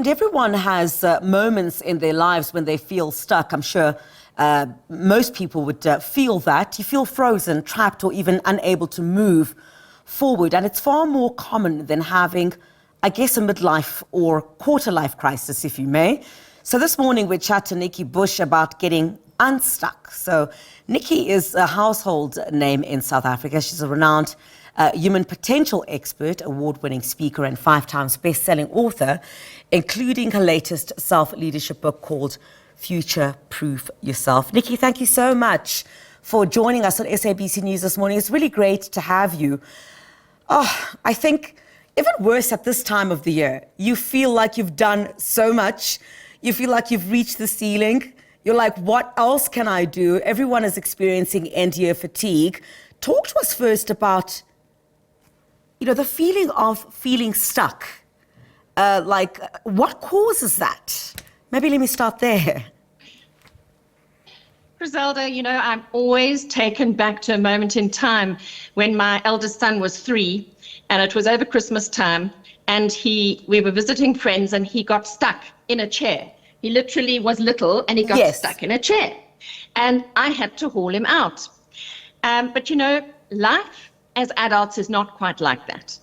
And everyone has moments in their lives when they feel stuck. I'm sure most people would feel that. You feel frozen, trapped, or even unable to move forward. And it's far more common than having, I guess, a midlife or quarter-life crisis, if you may. So this morning we chat to Nikki Bush about getting unstuck. So Nikki is a household name in South Africa. She's a renowned human potential expert, award-winning speaker, and 5 times best-selling author, including her latest self-leadership book called Future Proof Yourself. Nikki, thank you so much for joining us on SABC News this morning. It's really great to have you. Oh, I think even worse at this time of the year, you feel like you've done so much. You feel like you've reached the ceiling. You're like, what else can I do? Everyone is experiencing end-year fatigue. Talk to us first about, the feeling of feeling stuck. What causes that? Maybe let me start there. Griselda, I'm always taken back to a moment in time when my eldest son was 3, and it was over Christmas time, and we were visiting friends, and he got stuck in a chair. He literally was little, and he got stuck in a chair, and I had to haul him out. But life as adults is not quite like that.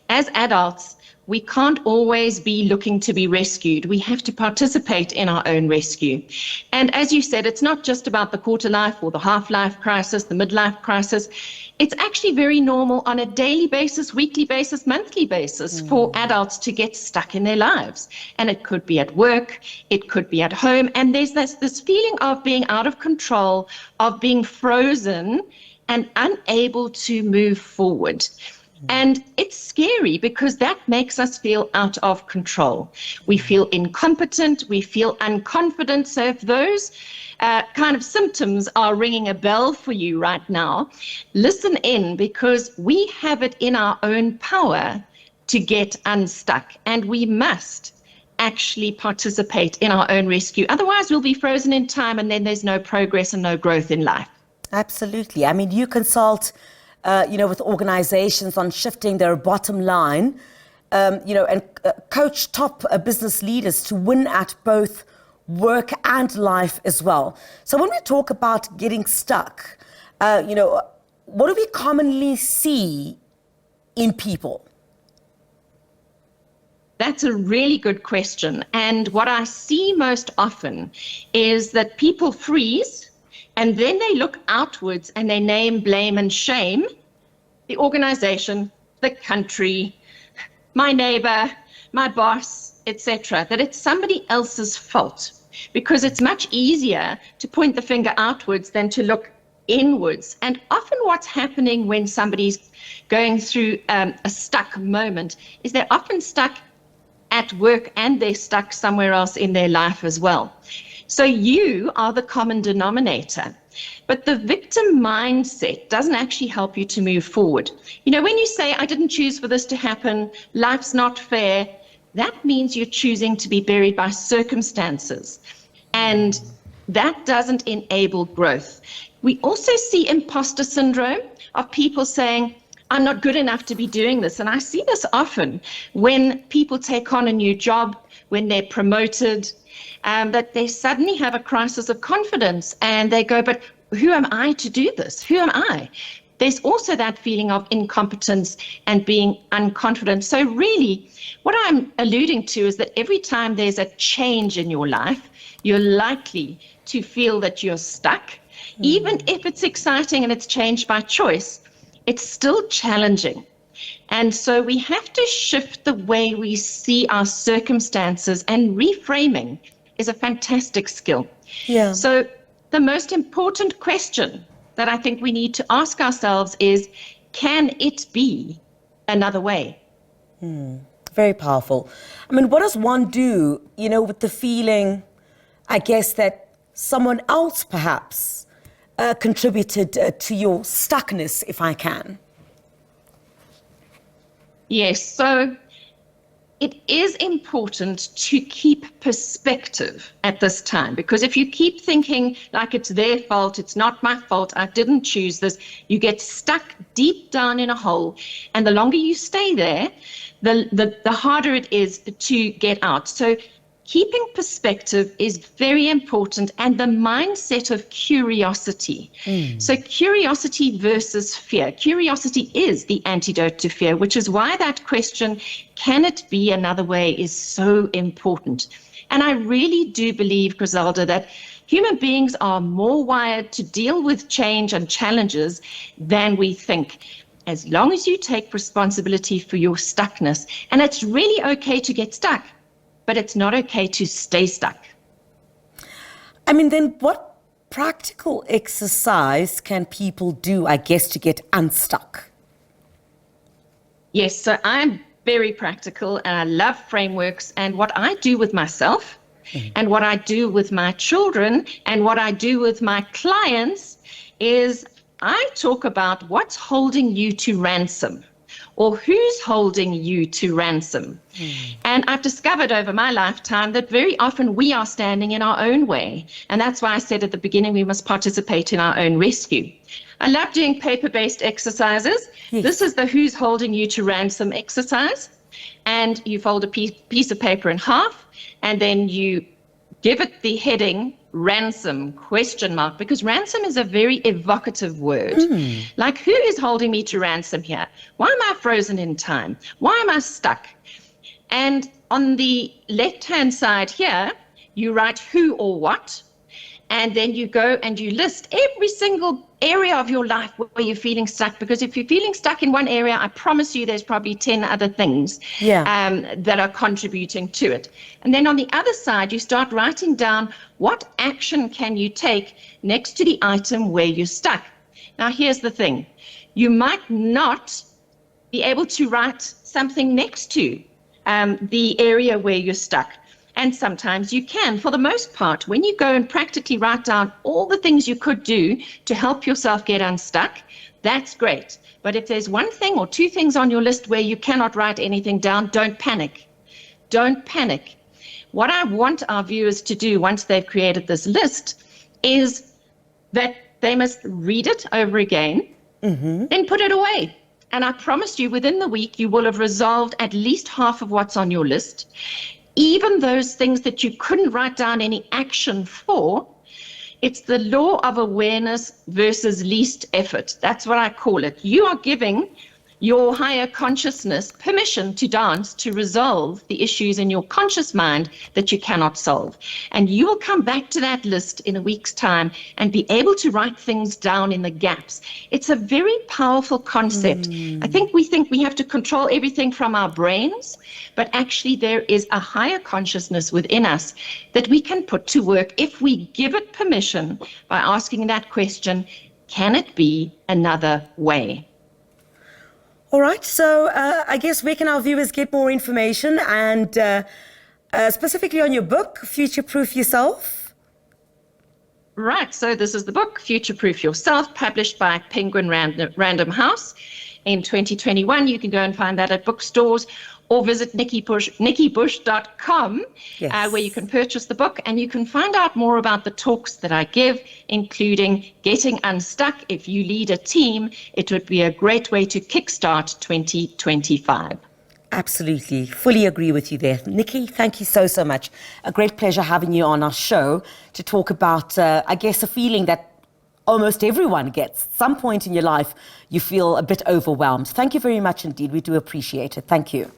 As adults, we can't always be looking to be rescued. We have to participate in our own rescue. And as you said, it's not just about the quarter life or the half-life crisis, the midlife crisis. It's actually very normal on a daily basis, weekly basis, monthly basis for adults to get stuck in their lives. And it could be at work, it could be at home. And there's this feeling of being out of control, of being frozen and unable to move forward. And it's scary because that makes us feel out of control. We feel incompetent, we feel unconfident. So if those kind of symptoms are ringing a bell for you right now, listen in, because we have it in our own power to get unstuck, and we must actually participate in our own rescue. Otherwise, we'll be frozen in time, and then there's no progress and no growth in life. Absolutely. I mean, you consult with organizations on shifting their bottom line, and coach top business leaders to win at both work and life as well. So when we talk about getting stuck, what do we commonly see in people? That's a really good question. And what I see most often is that people freeze, and then they look outwards and they name, blame, and shame the organization, the country, my neighbor, my boss, etc., that it's somebody else's fault, because it's much easier to point the finger outwards than to look inwards. And often what's happening when somebody's going through a stuck moment is they're often stuck at work, and they're stuck somewhere else in their life as well. So you are the common denominator. But the victim mindset doesn't actually help you to move forward. When you say, I didn't choose for this to happen, life's not fair, that means you're choosing to be buried by circumstances. And that doesn't enable growth. We also see imposter syndrome of people saying, I'm not good enough to be doing this. And I see this often when people take on a new job, when they're promoted, that they suddenly have a crisis of confidence, and they go, but who am I to do this? Who am I? There's also that feeling of incompetence and being unconfident. So really, what I'm alluding to is that every time there's a change in your life, you're likely to feel that you're stuck. Even if it's exciting and it's changed by choice, it's still challenging. And so we have to shift the way we see our circumstances, and reframing is a fantastic skill. Yeah. So the most important question that I think we need to ask ourselves is, can it be another way? Very powerful. I mean, what does one do, with the feeling, I guess, that someone else perhaps contributed to your stuckness, if I can? Yes. So it is important to keep perspective at this time, because if you keep thinking like it's their fault, it's not my fault, I didn't choose this, you get stuck deep down in a hole. And the longer you stay there, the harder it is to get out. So keeping perspective is very important, and the mindset of curiosity. So curiosity versus fear. Curiosity is the antidote to fear, which is why that question, can it be another way, is so important. And I really do believe, Griselda, that human beings are more wired to deal with change and challenges than we think, as long as you take responsibility for your stuckness. And it's really okay to get stuck, but it's not okay to stay stuck. I mean, then what practical exercise can people do, I guess, to get unstuck? Yes, so I'm very practical and I love frameworks. And what I do with myself and what I do with my children and what I do with my clients is I talk about what's holding you to ransom, or who's holding you to ransom. And I've discovered over my lifetime that very often we are standing in our own way. And that's why I said at the beginning, we must participate in our own rescue. I love doing paper-based exercises. Yes. This is the who's holding you to ransom exercise. And you fold a piece of paper in half, and then you give it the heading ransom ? Because ransom is a very evocative word. Like, who is holding me to ransom here? Why am I frozen in time? Why am I stuck? And on the left-hand side here, you write who or what, and then you go and you list every single area of your life where you're feeling stuck. Because if you're feeling stuck in one area, I promise you there's probably 10 other things that are contributing to it. And then on the other side, you start writing down what action can you take next to the item where you're stuck. Now, here's the thing. You might not be able to write something next to the area where you're stuck. And sometimes you can. For the most part, when you go and practically write down all the things you could do to help yourself get unstuck, that's great. But if there's one thing or two things on your list where you cannot write anything down, don't panic. Don't panic. What I want our viewers to do once they've created this list is that they must read it over again, then put it away. And I promise you, within the week, you will have resolved at least half of what's on your list. Even those things that you couldn't write down any action for, it's the law of awareness versus least effort. That's what I call it. You are giving your higher consciousness permission to dance, to resolve the issues in your conscious mind that you cannot solve. And you will come back to that list in a week's time and be able to write things down in the gaps. It's a very powerful concept. I think we have to control everything from our brains, but actually there is a higher consciousness within us that we can put to work if we give it permission by asking that question, can it be another way? All right, so I guess where can our viewers get more information, and specifically on your book, Future Proof Yourself? Right, so this is the book, Future Proof Yourself, published by Penguin Random House in 2021. You can go and find that at bookstores, or visit nikkibush.com, where you can purchase the book, and you can find out more about the talks that I give, including Getting Unstuck. If you lead a team, it would be a great way to kickstart 2025. Absolutely. Fully agree with you there. Nikki, thank you so much. A great pleasure having you on our show to talk about, I guess, a feeling that almost everyone gets. At some point in your life, you feel a bit overwhelmed. Thank you very much indeed. We do appreciate it. Thank you.